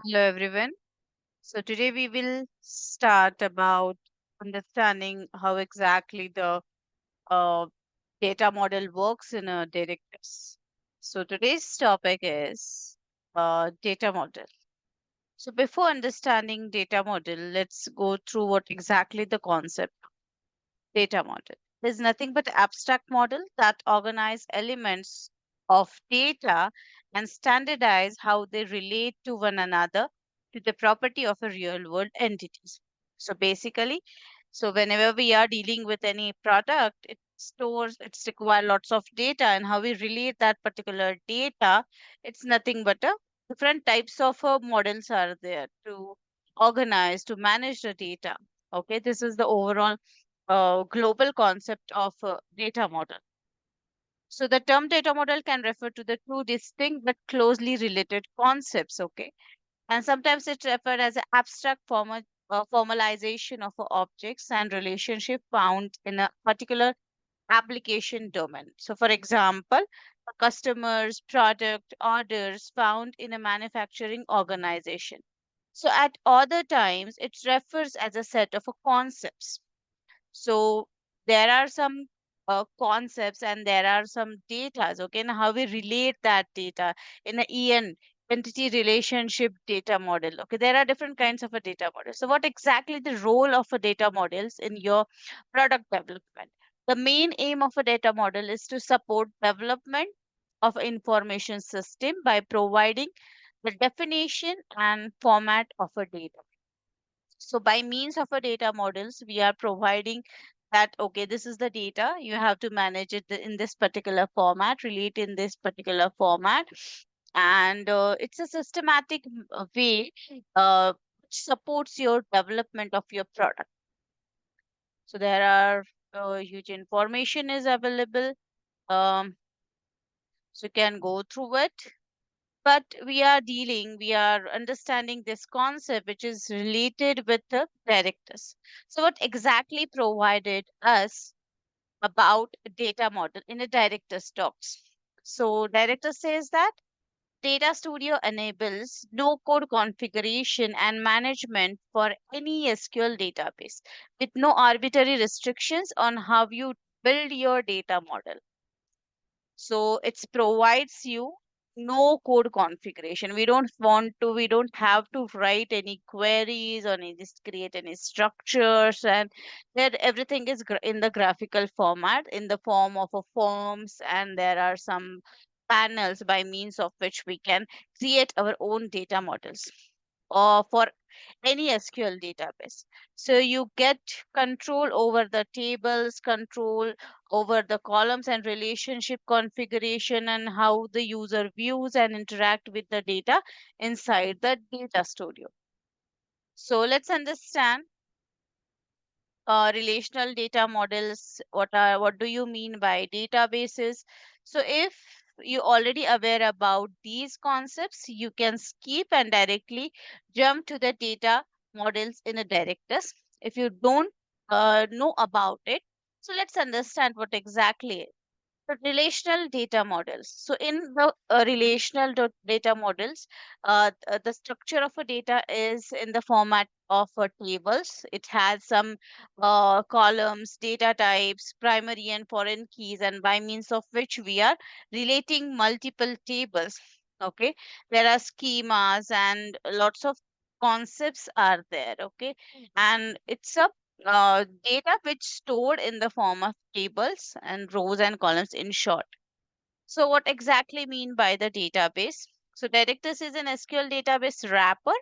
Hello everyone. So today we will start about understanding how exactly the uh, data model works in a directives. So today's topic is data model. So before understanding data model, let's go through what exactly the concept data model is. Nothing but abstract model that organize elements of data and standardize how they relate to one another to the property of a real world entities. So basically, so whenever we are dealing with any product, it stores, it's require lots of data, and how we relate that particular data, it's nothing but a different types of models are there to organize, to manage the data. Okay, this is the overall global concept of data model. So the term data model can refer to the two distinct but closely related concepts. Okay, and sometimes it's referred as an abstract formalization of objects and relationship found in a particular application domain. So, for example, a customer's product orders found in a manufacturing organization. So, at other times, it refers as a set of concepts. So there are some concepts and there are some data, okay, and how we relate that data in a entity relationship data model. Okay, there are different kinds of a data model. So what exactly the role of a data models in your product development? The main aim of a data model is to support development of information system by providing the definition and format of a data. So by means of a data models, we are providing that, okay, this is the data. You have to manage it in this particular format, relate in this particular format. And it's a systematic way which supports your development of your product. So there are huge information is available. Um, so you can go through it, but we are understanding this concept which is related with the directors. So what exactly provided us about data model in a director's talks? So director says that data studio enables no code configuration and management for any SQL database with no arbitrary restrictions on how you build your data model. So it provides you no code configuration. We don't have to write any queries or any, just create any structures, and that everything is in the graphical format in the form of a forms, and there are some panels by means of which we can create our own data models or for any SQL database. So you get control over the tables, control over the columns and relationship configuration, and how the user views and interact with the data inside the data studio. So let's understand relational data models. What do you mean by databases? So if you already aware about these concepts, you can skip and directly jump to the data models in a directors. If you don't know about it, so let's understand what exactly so relational data models. So in the data models, the structure of a data is in the format of tables. It has some columns, data types, primary and foreign keys, and by means of which we are relating multiple tables. Okay, there are schemas and lots of concepts are there. Okay, and it's a data which stored in the form of tables and rows and columns in short. So what exactly mean by the database? So directors is an SQL database wrapper.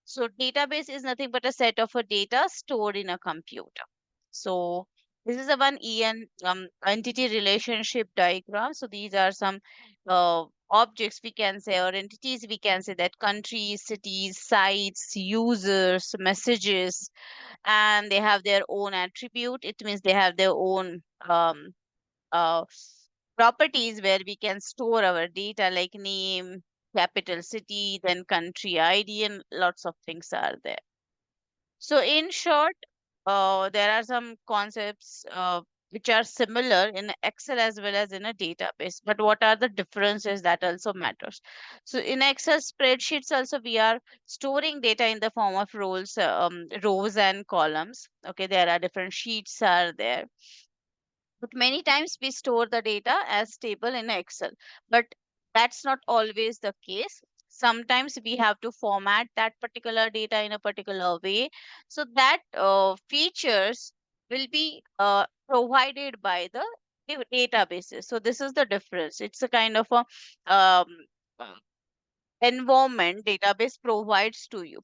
So database is nothing but a set of a data stored in a computer. So this is a entity relationship diagram. So these are some objects we can say, or entities we can say, that countries, cities, sites, users, messages, and they have their own attribute. It means they have their own uh, properties where we can store our data, like name, capital city, then country ID, and lots of things are there. So in short, there are some concepts. which are similar in Excel as well as in a database. But what are the differences that also matters? So in Excel spreadsheets also we are storing data in the form of rows and columns. Okay, there are different sheets are there, but many times we store the data as table in Excel. But that's not always the case. Sometimes we have to format that particular data in a particular way. So that features will be provided by the databases. So this is the difference. It's a kind of a um, uh, environment database provides to you.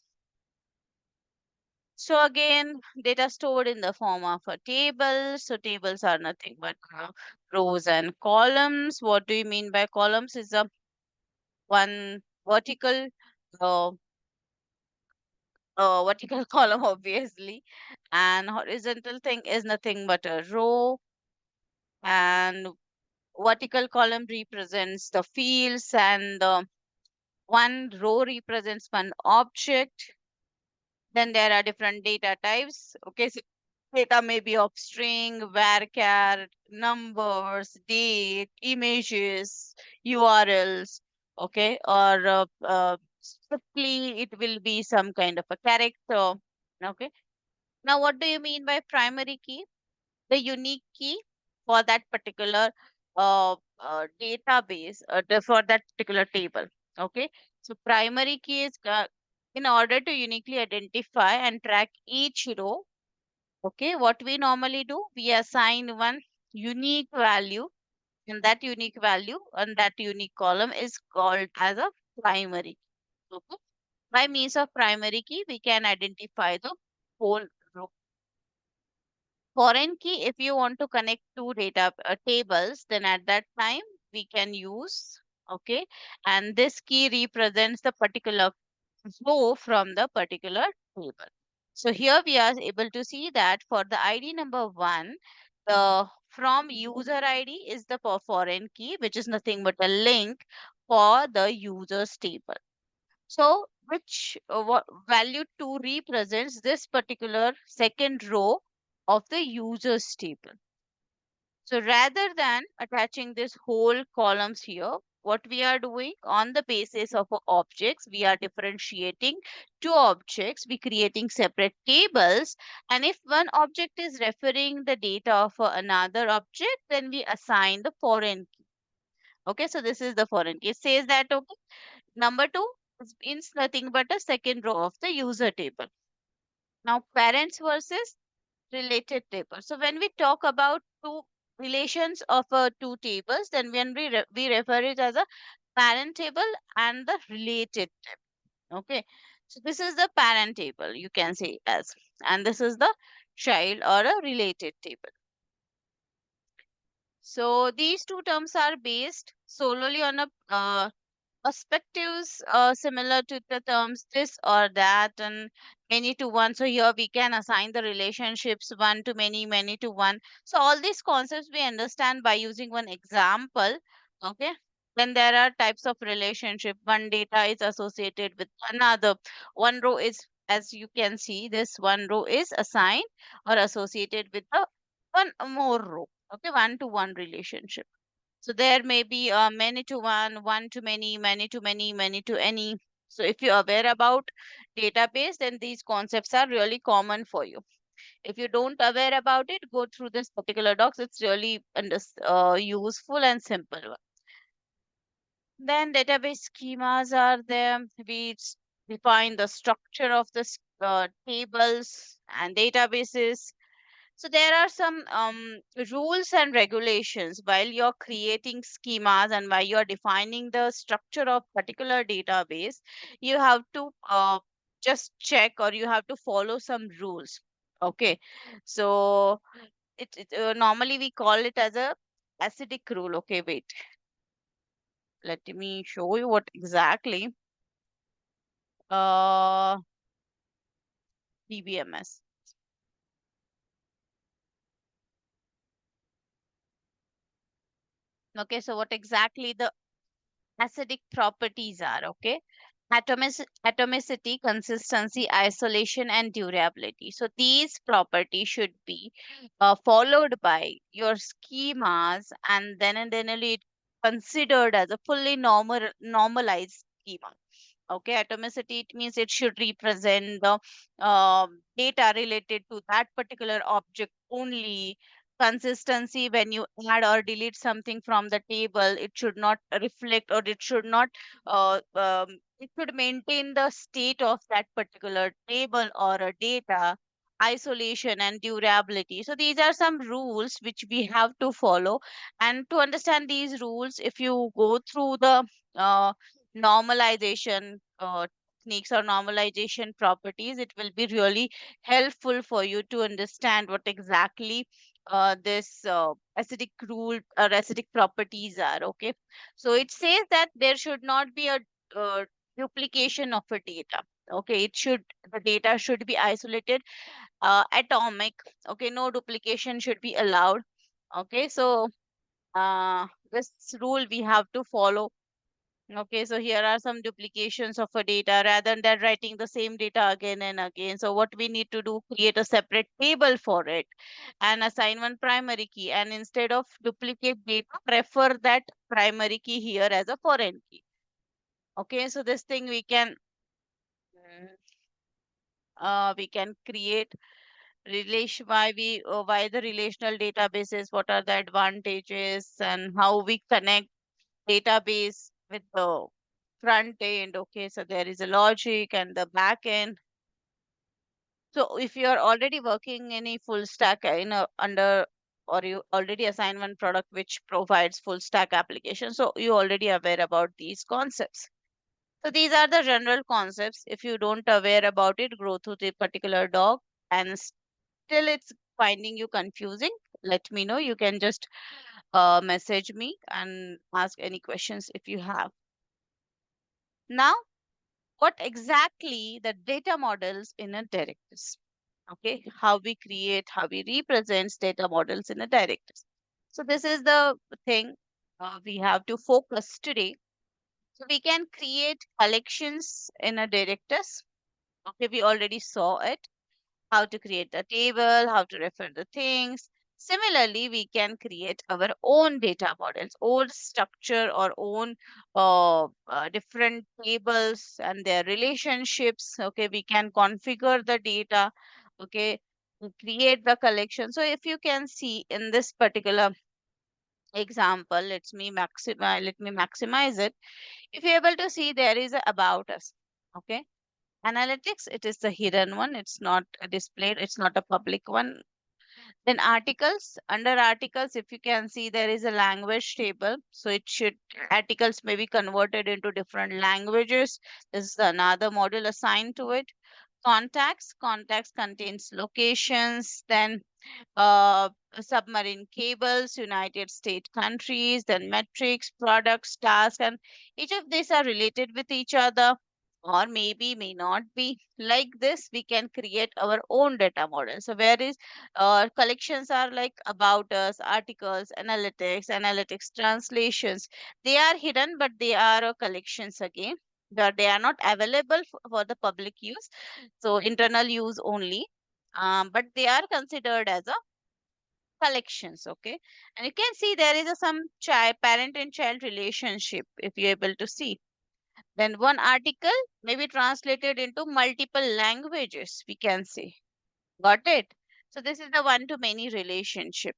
So again, data stored in the form of a table. So tables are nothing but rows and columns. What do you mean by columns? Is a one uh, vertical column, obviously, and horizontal thing is nothing but a row. And vertical column represents the fields, and one row represents one object. Then there are different data types. Okay, so data may be of string, varchar, numbers, date, images, URLs. Okay, or strictly it will be some kind of a character. Okay. Now, what do you mean by primary key? The unique key for that particular database, for that particular table. Okay, so primary key is in order to uniquely identify and track each row. Okay, what we normally do, we assign one unique value, and that unique value and that unique column is called as a primary key. Okay, by means of primary key we can identify the whole row. Foreign key, if you want to connect two data tables, then at that time we can use, okay, and this key represents the particular row from the particular table. So here we are able to see that for the ID number one, the from user ID is the foreign key, which is nothing but a link for the user's table. So, which what value 2 represents this particular second row of the users table. So, rather than attaching this whole columns here, what we are doing on the basis of objects, we are differentiating two objects, we creating separate tables. And if one object is referring the data of another object, then we assign the foreign key. Okay, so this is the foreign key. It says that, okay, number two means nothing but a second row of the user table. Now, parents versus related table. So when we talk about two relations of two tables, then when we refer it as a parent table and the related table. Okay. So this is the parent table, you can say as, and this is the child or a related table. So these two terms are based solely on a perspectives similar to the terms this or that and many to one. So here we can assign the relationships one to many, many to one. So all these concepts we understand by using one example. Okay. Then there are types of relationship. One data is associated with another. One row is, as you can see, this one row is assigned or associated with the one more row. Okay, one to one relationship. So there may be many to one to many, many to many, many to any. So if you're aware about database, then these concepts are really common for you. If you don't aware about it, go through this particular docs. It's really useful and simple one. Then database schemas are there. Define the structure of the tables and databases. So there are some rules and regulations while you're creating schemas and while you're defining the structure of particular database. You have to just check or you have to follow some rules. Okay, so normally we call it as a acidic rule. Okay, wait, let me show you what exactly uh DBMS. Okay, so what exactly the acidic properties are? Okay, Atomicity, consistency, isolation, and durability. So these properties should be followed by your schemas, and then it considered as a fully normalized schema. Okay, atomicity, it means it should represent the data related to that particular object only. Consistency, when you add or delete something from the table, it should not reflect, or it should not it should maintain the state of that particular table or a data. Isolation and durability, so these are some rules which we have to follow. And to understand these rules, if you go through the uh, normalization techniques or normalization properties, it will be really helpful for you to understand what exactly this acidic rule or acidic properties are. Okay, so it says that there should not be a uh, duplication of a data. Okay, the data should be isolated, atomic. Okay, no duplication should be allowed. Okay, so this rule we have to follow. Okay, so here are some duplications of a data rather than writing the same data again and again. So what we need to do, create a separate table for it and assign one primary key. And instead of duplicate data, prefer that primary key here as a foreign key. Okay, so this thing mm, we can create relation why the relational databases, what are the advantages, and how we connect database with the front end. Okay, so there is a logic and the back end. So if you are already working in a full stack in a under, or you already assign one product which provides full stack application, so you already aware about these concepts. So these are the general concepts. If you don't aware about it, go through the particular doc, and still it's finding you confusing, let me know. You can just message me and ask any questions if you have. Now, what exactly the data models in a directives? Okay, how we create, how we represent data models in a directives. So this is the thing we have to focus today. So we can create collections in a directives. Okay, we already saw it, how to create the table, how to refer the things. Similarly, we can create our own data models, own structure or own different tables and their relationships. Okay, we can configure the data. Okay, to create the collection. So if you can see in this particular example, let me maximize it. If you're able to see, there is a about us. Okay, analytics, it is the hidden one, it's not displayed, it's not a public one. Then articles, under articles, if you can see, there is a language table, so it should, articles may be converted into different languages. This is another module assigned to it. Contacts contains locations, then uh, submarine cables, United States countries, then metrics, products, tasks, and each of these are related with each other, or maybe may not be. Like this, we can create our own data model. So where is collections are like about us, articles, analytics, translations. They are hidden, but they are collections again. But they are not available for the public use, so internal use only. But they are considered as a collections. Okay, and you can see there is a some child parent and child relationship, if you're able to see. Then one article may be translated into multiple languages, we can say. Got it? So this is the one to many relationship.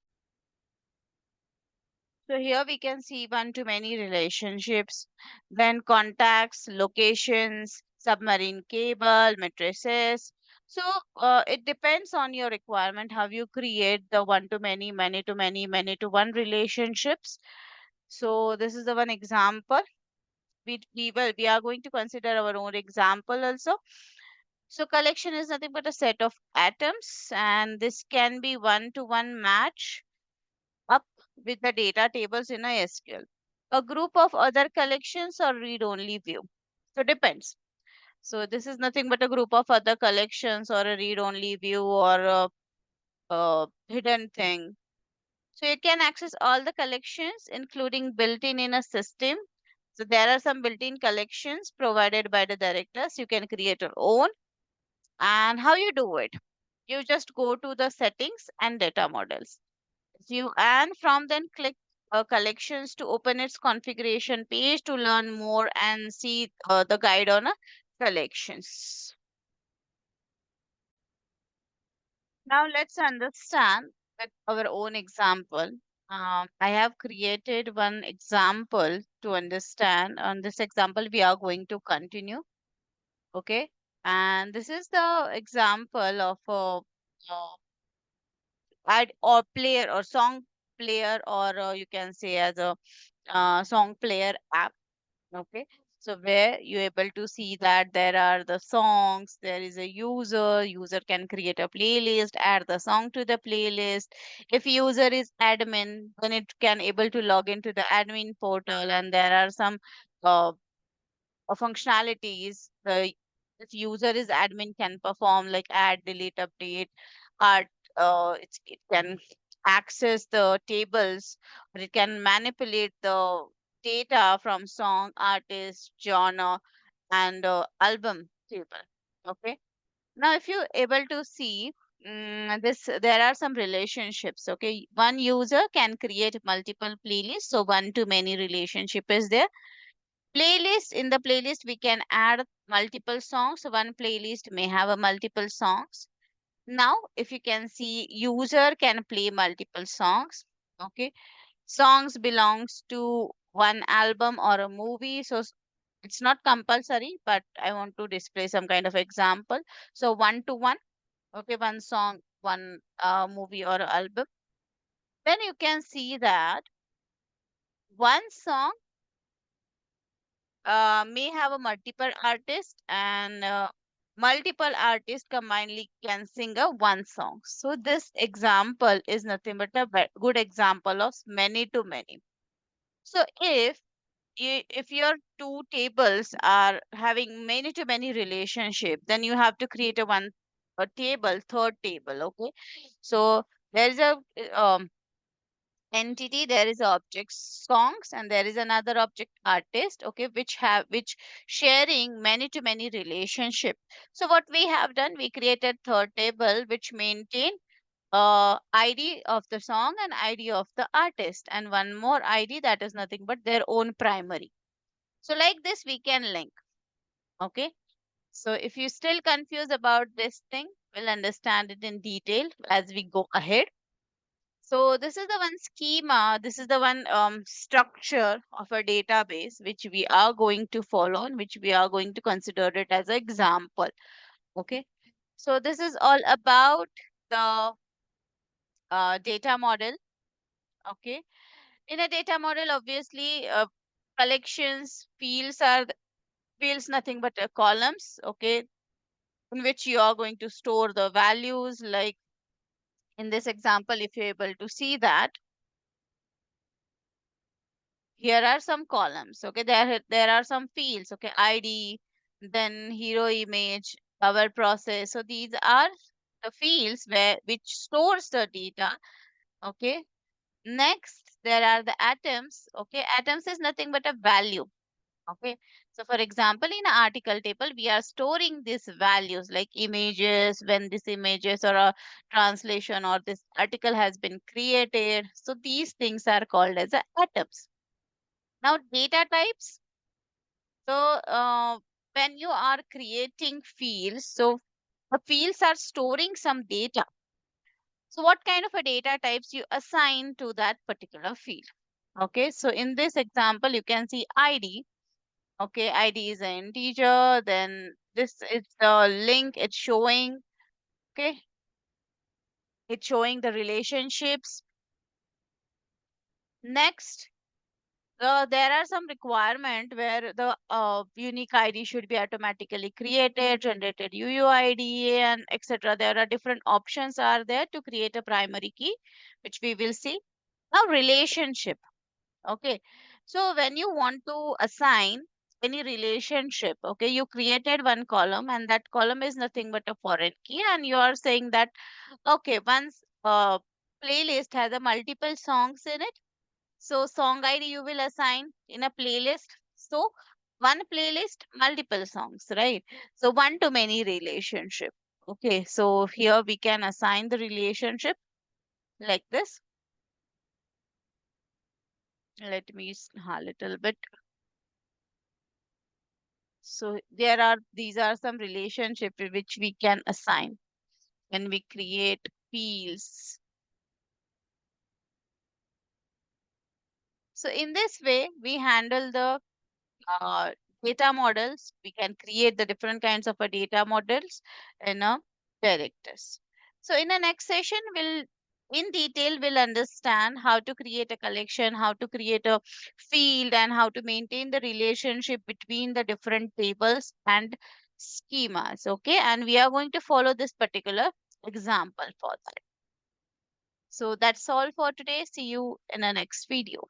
So here we can see one to many relationships, then contacts, locations, submarine cable, matrices. So it depends on your requirement how you create the one to many, many to many, many to one relationships. So this is the one example. We are going to consider our own example also. So collection is nothing but a set of atoms, and this can be one to one match up with the data tables in a SQL. A group of other collections or read-only view. So depends. So this is nothing but a group of other collections or a read-only view or a hidden thing. So you can access all the collections, including built-in a system. So there are some built-in collections provided by the directors. You can create your own. And how you do it? You just go to the settings and data models. You and from then click collections to open its configuration page to learn more and see the guide on collections. Now let's understand with our own example. I have created one example to understand. On this example, we are going to continue. Okay. And this is the example of a ad or player or song player, or you can say as a song player app. Okay. So where you're able to see that there are the songs, there is a user can create a playlist, add the song to the playlist. If user is admin, then it can able to log into the admin portal, and there are some uh, functionalities the this user is admin can perform, like add, delete, update, art. It can access the tables, or it can manipulate the data from song, artist, genre, and album table. Okay. Now, if you're able to see this, there are some relationships. Okay, one user can create multiple playlists, so one to many relationship is there. Playlist, in the playlist we can add multiple songs, so one playlist may have a multiple songs. Now if you can see, user can play multiple songs. Okay, songs belongs to one album or a movie, so it's not compulsory, but I want to display some kind of example. So one to one, okay, one song, one movie or album. Then you can see that one song may have a multiple artist, and multiple artists combinedly can sing a one song. So this example is nothing but a good example of many to many. So if your two tables are having many to many relationship, then you have to create a table, third table. Okay, so there is a entity, there is a object songs, and there is another object artist, okay, which sharing many to many relationship. So what we have done, we created third table which maintain id of the song and id of the artist, and one more id that is nothing but their own primary. So like this we can link. Okay, so if you still confused about this thing, we'll understand it in detail as we go ahead. So this is the one schema, this is the one structure of a database which we are going to follow and which we are going to consider it as an example. Okay. So this is all about the data model. Okay. In a data model, obviously, collections, fields nothing but columns. Okay. In which you are going to store the values. Like in this example, if you're able to see that, here are some columns. Okay, there are some fields. Okay, id, then hero image, cover process. So these are the fields where which stores the data. Okay, next there are the atoms. Okay, atoms is nothing but a value. Okay, so for example, in an article table we are storing these values like images, when this images or a translation or this article has been created. So these things are called as the atoms. Now data types. So when you are creating fields, so the fields are storing some data. So what kind of a data types you assign to that particular field? Okay, so in this example, you can see ID. Okay, ID is an integer. Then this is the link. It's showing. Okay, it's showing the relationships. Next, there are some requirement where the unique ID should be automatically created, generated UUID, and etc. There are different options are there to create a primary key, which we will see. Now, relationship. Okay. So when you want to assign any relationship, okay, you created one column, and that column is nothing but a foreign key, and you are saying that, okay, once playlist has a multiple songs in it, so song ID you will assign in a playlist. So one playlist, multiple songs, right? So one to many relationship. Okay, so here we can assign the relationship like this. Let me little bit. So these are some relationship which we can assign when we create fields. So in this way, we handle the uh, data models. We can create the different kinds of a data models in a directors. So in the next session, in detail we'll understand how to create a collection, how to create a field, and how to maintain the relationship between the different tables and schemas. Okay, and we are going to follow this particular example for that. So that's all for today. See you in the next video.